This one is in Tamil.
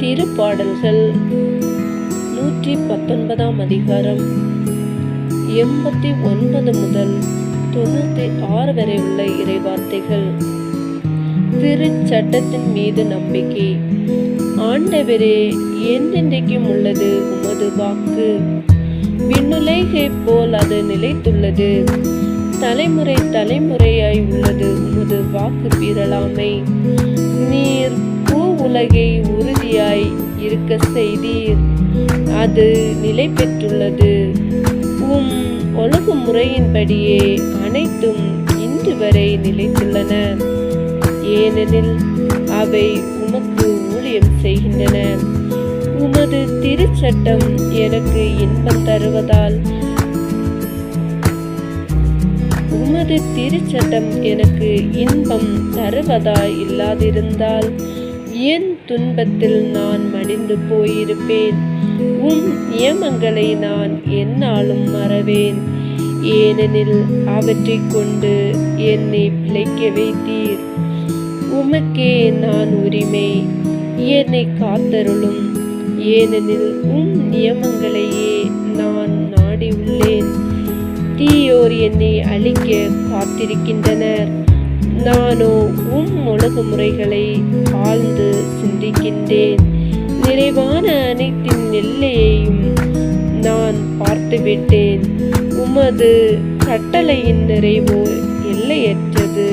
திருப்பாடல்கள் 119 அதிகாரம் 89 முதல் 96 வரை உள்ள இறைவார்த்தைகள். திருச்சட்டத்தின் மீது நம்பிக்கை. ஆண்டவரே, என்றென்றைக்கும் உள்ளது உமது வாக்கு. விண்ணுலகை போல் அது நிலைத்துள்ளது. தலைமுறை தலைமுறையாய் உள்ளது உமது வாக்கு பீறலாமை. நீர் பூ உலகை உறுதியாய் இருக்க செய்தீர், அது நிலை பெற்றுள்ளது. உம் ஒழுங்குமுறையின்படியே அனைத்தும் இன்று வரை நிலைத்துள்ளன. ஏனெனில் அவை உமக்கு ஊழியம் செய்கின்றன. உமது திருச்சட்டம் எனக்கு இன்பம் தருவதால் உமது திருச்சட்டம் எனக்கு இன்பம் தருவதாய் இல்லாதிருந்தால் என் துன்பத்தில் நான் மடிந்து போயிருப்பேன். உம் நியமங்களை நான் எந்நாளும் மறவேன். ஏனெனில் அவற்றை கொண்டு என்னை பிழைக்க வைத்தீர். உமக்கே நான் உரிமை, என்னை காத்தருளும். ஏனெனில் உம் நியமங்களையே நான் நாடி உள்ளேன். தீயோர் என்னை அழிக்க காத்திருக்கின்றனர். நானோ உம் ஒழுங்குமுறைகளை ஆழ்ந்து சிந்திக்கின்றேன். நிறைவான அனைத்தின் எல்லையையும் நான் பார்த்துவிட்டேன். உமது கட்டளையின் நிறைவோ எல்லையற்றது.